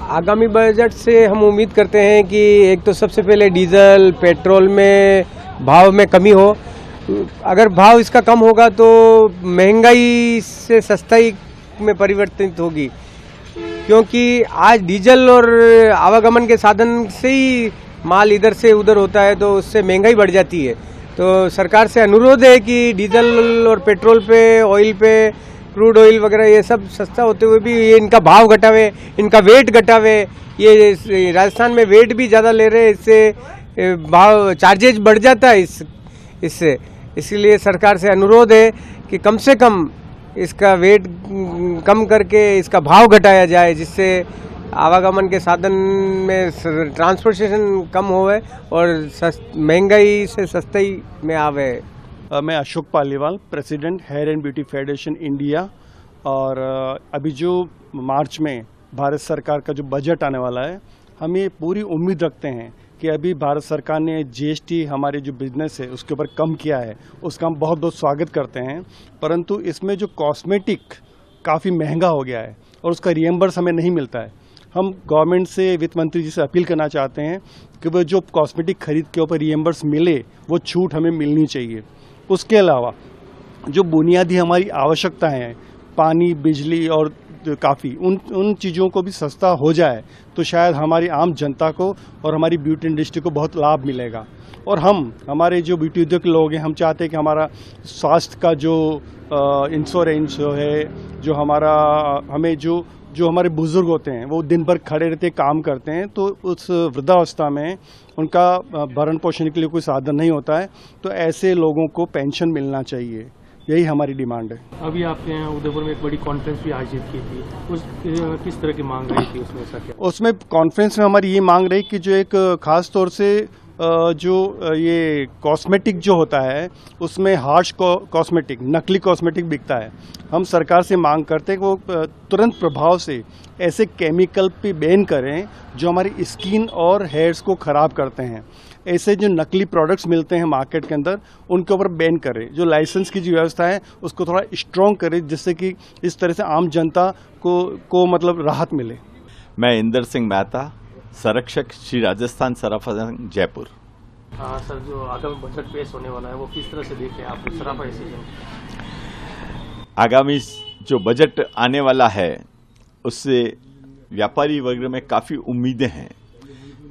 आगामी बजट से हम उम्मीद करते हैं कि एक तो सबसे पहले डीजल पेट्रोल में भाव में कमी हो। अगर भाव इसका कम होगा तो महंगाई से सस्ताई में परिवर्तित होगी, क्योंकि आज डीजल और आवागमन के साधन से ही माल इधर से उधर होता है, तो उससे महंगाई बढ़ जाती है। तो सरकार से अनुरोध है कि डीजल और पेट्रोल पे, ऑयल पे, क्रूड ऑयल वगैरह ये सब सस्ता होते हुए भी ये इनका भाव घटावे, इनका वेट घटावे। ये राजस्थान में वेट भी ज़्यादा ले रहे हैं, इससे भाव चार्जेज बढ़ जाता है इससे। इसीलिए सरकार से अनुरोध है कि कम से कम इसका वेट कम करके इसका भाव घटाया जाए, जिससे आवागमन के साधन में ट्रांसपोर्टेशन कम होवे और महंगाई से सस्ताई में आवे। मैं Ashok Paliwal, president hair and beauty federation India. और अभी जो मार्च में भारत सरकार का जो बजट आने वाला है, हम ये पूरी उम्मीद रखते हैं कि अभी भारत सरकार ने जीएसटी हमारे जो बिजनेस है उसके ऊपर कम किया है, उसका हम बहुत बहुत स्वागत करते हैं। परंतु इसमें जो कॉस्मेटिक काफ़ी महंगा हो गया है और उसका रिएम्बर्स हमें नहीं मिलता है। हम गवर्नमेंट से, वित्त मंत्री जी से अपील करना चाहते हैं कि वो जो कॉस्मेटिक खरीद के ऊपर रिएम्बर्स मिले, वो छूट हमें मिलनी चाहिए। उसके अलावा जो बुनियादी हमारी आवश्यकताएं हैं, पानी, बिजली और काफ़ी उन चीज़ों को भी सस्ता हो जाए तो शायद हमारी आम जनता को और हमारी ब्यूटी इंडस्ट्री को बहुत लाभ मिलेगा। और हमारे जो ब्यूटी उद्योग के लोग हैं, हम चाहते हैं कि हमारा स्वास्थ्य का जो इंश्योरेंस है, जो हमें जो हमारे बुजुर्ग होते हैं वो दिन भर खड़े रहते काम करते हैं, तो उस वृद्धावस्था में उनका भरण पोषण के लिए कोई साधन नहीं होता है, तो ऐसे लोगों को पेंशन मिलना चाहिए। यही हमारी डिमांड है। अभी आपके यहाँ उदयपुर में एक बड़ी कॉन्फ्रेंस भी आयोजित की थी, उस किस तरह की मांग रही थी उसमें? ऐसा क्या उसमें कॉन्फ्रेंस में हमारी ये मांग रही कि जो एक खास तौर से जो ये कॉस्मेटिक जो होता है उसमें हार्श कॉस्मेटिक, नकली कॉस्मेटिक बिकता है। हम सरकार से मांग करते हैं कि वो तुरंत प्रभाव से ऐसे केमिकल पे बैन करें जो हमारी स्किन और हेयर्स को ख़राब करते हैं। ऐसे जो नकली प्रोडक्ट्स मिलते हैं मार्केट के अंदर, उनके ऊपर बैन करें। जो लाइसेंस की जो व्यवस्था है उसको थोड़ा स्ट्रॉन्ग करें, जिससे कि इस तरह से आम जनता को मतलब राहत मिले। मैं इंदर सिंह मेहता, संरक्षक श्री राजस्थान सराफा संघ जयपुर। हाँ सर, जो आगामी बजट पेश होने वाला है वो किस तरह से देखें आप सराफा एसोसिएशन? आगामी जो बजट आने वाला है उससे व्यापारी वर्ग में काफ़ी उम्मीदें हैं।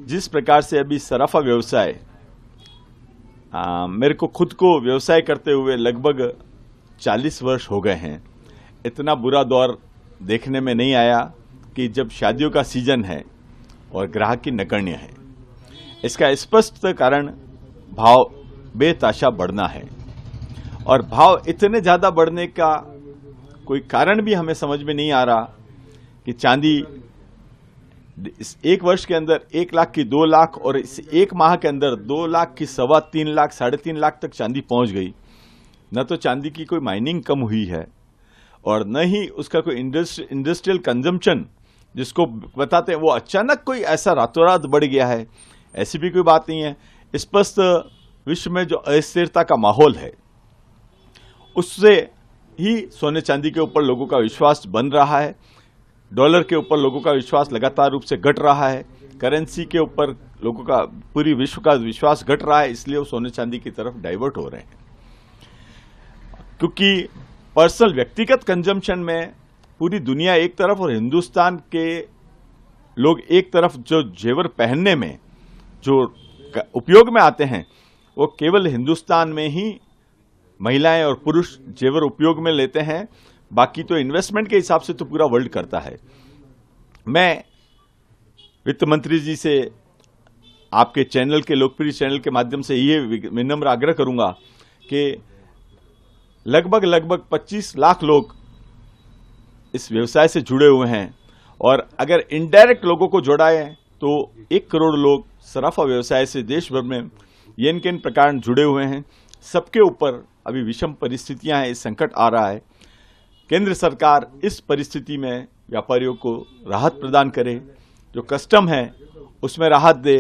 जिस प्रकार से अभी सराफा व्यवसाय, मेरे को खुद को व्यवसाय करते हुए लगभग 40 वर्ष हो गए हैं, इतना बुरा दौर देखने में नहीं आया कि जब शादियों का सीजन है और ग्राहक की नगण्य है। इसका स्पष्ट कारण भाव बेताशा बढ़ना है, और भाव इतने ज़्यादा बढ़ने का कोई कारण भी हमें समझ में नहीं आ रहा कि चांदी इस एक वर्ष के अंदर 1 लाख की 2 लाख और इस एक माह के अंदर 2 लाख की 3.25 लाख 3.5 लाख तक चांदी पहुंच गई। न तो चांदी की कोई माइनिंग कम हुई है और न ही उसका कोई इंडस्ट्रियल कंजम्पशन जिसको बताते हैं वो अचानक कोई ऐसा रातों रात बढ़ गया है, ऐसी भी कोई बात नहीं है। स्पष्ट विश्व में जो अस्थिरता का माहौल है उससे ही सोने चांदी के ऊपर लोगों का विश्वास बन रहा है। डॉलर के ऊपर लोगों का विश्वास लगातार रूप से घट रहा है। करेंसी के ऊपर लोगों का, पूरी विश्व का विश्वास घट रहा है, इसलिए वो सोने चांदी की तरफ डाइवर्ट हो रहे हैं। क्योंकि पर्सनल व्यक्तिगत कंजम्पशन में पूरी दुनिया एक तरफ और हिंदुस्तान के लोग एक तरफ, जो जेवर पहनने में जो उपयोग में आते हैं वो केवल हिंदुस्तान में ही महिलाएं और पुरुष जेवर उपयोग में लेते हैं, बाकी तो इन्वेस्टमेंट के हिसाब से तो पूरा वर्ल्ड करता है। मैं वित्त मंत्री जी से आपके चैनल के, लोकप्रिय चैनल के माध्यम से ये विनम्र आग्रह करूंगा कि लगभग 25 लाख लोग इस व्यवसाय से जुड़े हुए हैं, और अगर इनडायरेक्ट लोगों को जोड़ाए तो 1 करोड़ लोग सराफा व्यवसाय से देश भर में ये किन प्रकार जुड़े हुए हैं। सबके ऊपर अभी विषम परिस्थितियां हैं, इस संकट आ रहा है। केंद्र सरकार इस परिस्थिति में व्यापारियों को राहत प्रदान करे, जो कस्टम है उसमें राहत दे,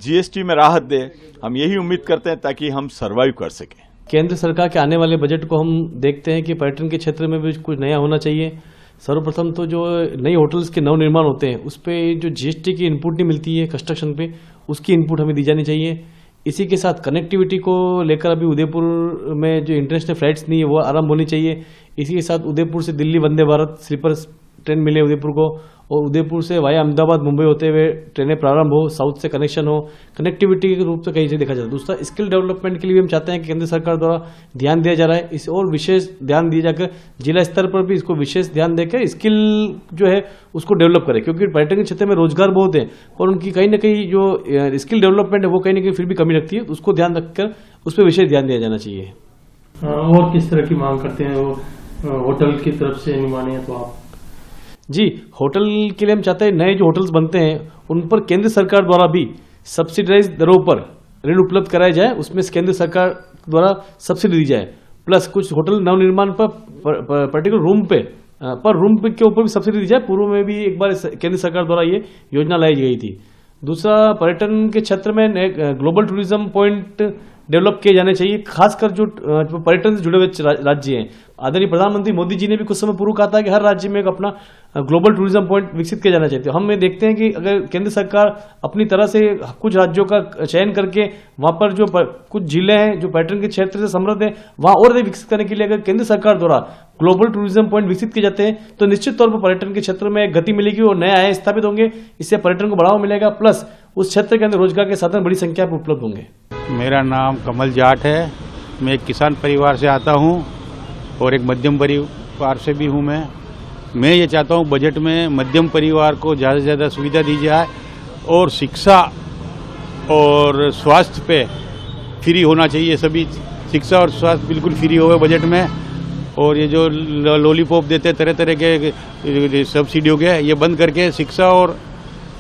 जीएसटी में राहत दे। हम यही उम्मीद करते हैं ताकि हम सर्वाइव कर सकें। केंद्र सरकार के आने वाले बजट को हम देखते हैं कि पर्यटन के क्षेत्र में भी कुछ नया होना चाहिए, सर्वप्रथम तो जो नई होटल्स के नवनिर्माण होते हैं उस पे जो जीएसटी की इनपुट नहीं मिलती है कंस्ट्रक्शन पे, उसकी इनपुट हमें दी जानी चाहिए। इसी के साथ कनेक्टिविटी को लेकर अभी उदयपुर में जो इंटरनेशनल फ्लाइट्स नहीं है वो आरंभ होनी चाहिए। इसी के साथ उदयपुर से दिल्ली वंदे भारत स्लीपर ट्रेन मिले उदयपुर को, और उदयपुर से वाया अहमदाबाद मुंबई होते हुए ट्रेनें प्रारंभ हो, साउथ से कनेक्शन हो, कनेक्टिविटी के रूप से कहीं से देखा जाता है। दूसरा, स्किल डेवलपमेंट के लिए भी हम चाहते हैं कि केंद्र सरकार द्वारा ध्यान दिया जा रहा है, इस और विशेष ध्यान दिया जाकर जिला स्तर पर भी इसको विशेष ध्यान देकर स्किल जो है उसको डेवलप करें, क्योंकि पर्यटन के क्षेत्र में रोजगार बहुत है पर उनकी कहीं ना कहीं जो स्किल डेवलपमेंट है वो कहीं ना कहीं फिर भी कमी रखती है, उसको ध्यान रखकर उस पर विशेष ध्यान दिया जाना चाहिए। और किस तरह की मांग करते हैं वो होटल की तरफ से निभाने, तो आप जी होटल के लिए हम चाहते हैं नए जो होटल्स बनते हैं उन पर केंद्र सरकार द्वारा भी सब्सिडाइज दरों पर ऋण उपलब्ध कराया जाए, उसमें केंद्र सरकार द्वारा सब्सिडी दी जाए, प्लस कुछ होटल नवनिर्माण पर पर्टिकुलर रूम पे पर रूम के ऊपर भी सब्सिडी दी जाए। पूर्व में भी एक बार केंद्र सरकार द्वारा ये योजना लाई गई थी। दूसरा, पर्यटन के क्षेत्र में ग्लोबल टूरिज्म पॉइंट डेवलप किए जाने चाहिए, खासकर जो पर्यटन से जुड़े हुए राज्य हैं। आदरणीय प्रधानमंत्री मोदी जी ने भी कुछ समय पूर्व कहा था कि हर राज्य में एक अपना ग्लोबल टूरिज्म पॉइंट विकसित किया जाना चाहिए। हम देखते हैं कि अगर केंद्र सरकार अपनी तरह से कुछ राज्यों का चयन करके वहां पर जो कुछ जिले हैं जो पर्यटन के क्षेत्र से समृद्ध हैं वहां और अधिक विकसित करने के लिए अगर केंद्र सरकार द्वारा ग्लोबल टूरिज्म पॉइंट विकसित किए जाते हैं तो निश्चित तौर पर पर्यटन के क्षेत्र में गति मिलेगी और नए आय स्थापित होंगे, इससे पर्यटन को बढ़ावा मिलेगा, प्लस उस क्षेत्र के अंदर रोजगार के साधन बड़ी संख्या में उपलब्ध होंगे। मेरा नाम कमल जाट है, मैं एक किसान परिवार से आता हूं और एक मध्यम परिवार से भी हूं। मैं ये चाहता हूं बजट में मध्यम परिवार को ज़्यादा से ज़्यादा सुविधा दी जाए और शिक्षा और स्वास्थ्य पे फ्री होना चाहिए, सभी शिक्षा और स्वास्थ्य बिल्कुल फ्री होवे बजट में। और ये जो लॉलीपॉप देते तरह तरह के सब्सिडियों के, ये बंद करके शिक्षा और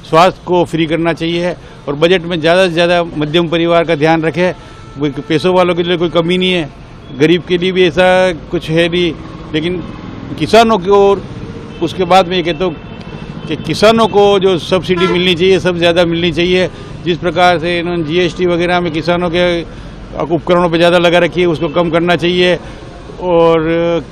स्वास्थ्य को फ्री करना चाहिए। और बजट में ज़्यादा से ज़्यादा मध्यम परिवार का ध्यान रखे, पैसों वालों के लिए कोई कमी नहीं है, गरीब के लिए भी ऐसा कुछ है नहीं, लेकिन किसानों की ओर उसके बाद मैं ये कहता हूँ कि किसानों को जो सब्सिडी मिलनी चाहिए सब ज़्यादा मिलनी चाहिए। जिस प्रकार से इन्होंने जीएसटी वगैरह में किसानों के उपकरणों पर ज़्यादा लगा रखी है उसको कम करना चाहिए, और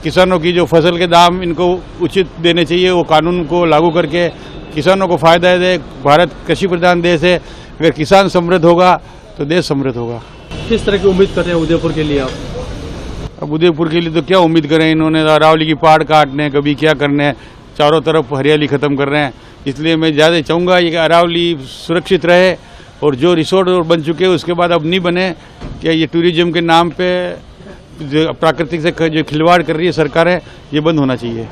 किसानों की जो फसल के दाम इनको उचित देने चाहिए, वो कानून को लागू करके किसानों को फायदा दे। भारत कृषि प्रधान देश है, अगर किसान समृद्ध होगा तो देश समृद्ध होगा। किस तरह की उम्मीद करते हैं उदयपुर के लिए आप? अब उदयपुर के लिए तो क्या उम्मीद करें, इन्होंने अरावली की पहाड़ काटने, कभी क्या करने, चारों तरफ हरियाली खत्म कर रहे हैं। इसलिए मैं ज़्यादा चाहूँगा ये अरावली सुरक्षित रहे और जो रिसोर्ट बन चुके हैं उसके बाद अब नहीं बने कि ये टूरिज्म के नाम पे जो प्राकृतिक से जो खिलवाड़ कर रही है सरकारें, ये बंद होना चाहिए।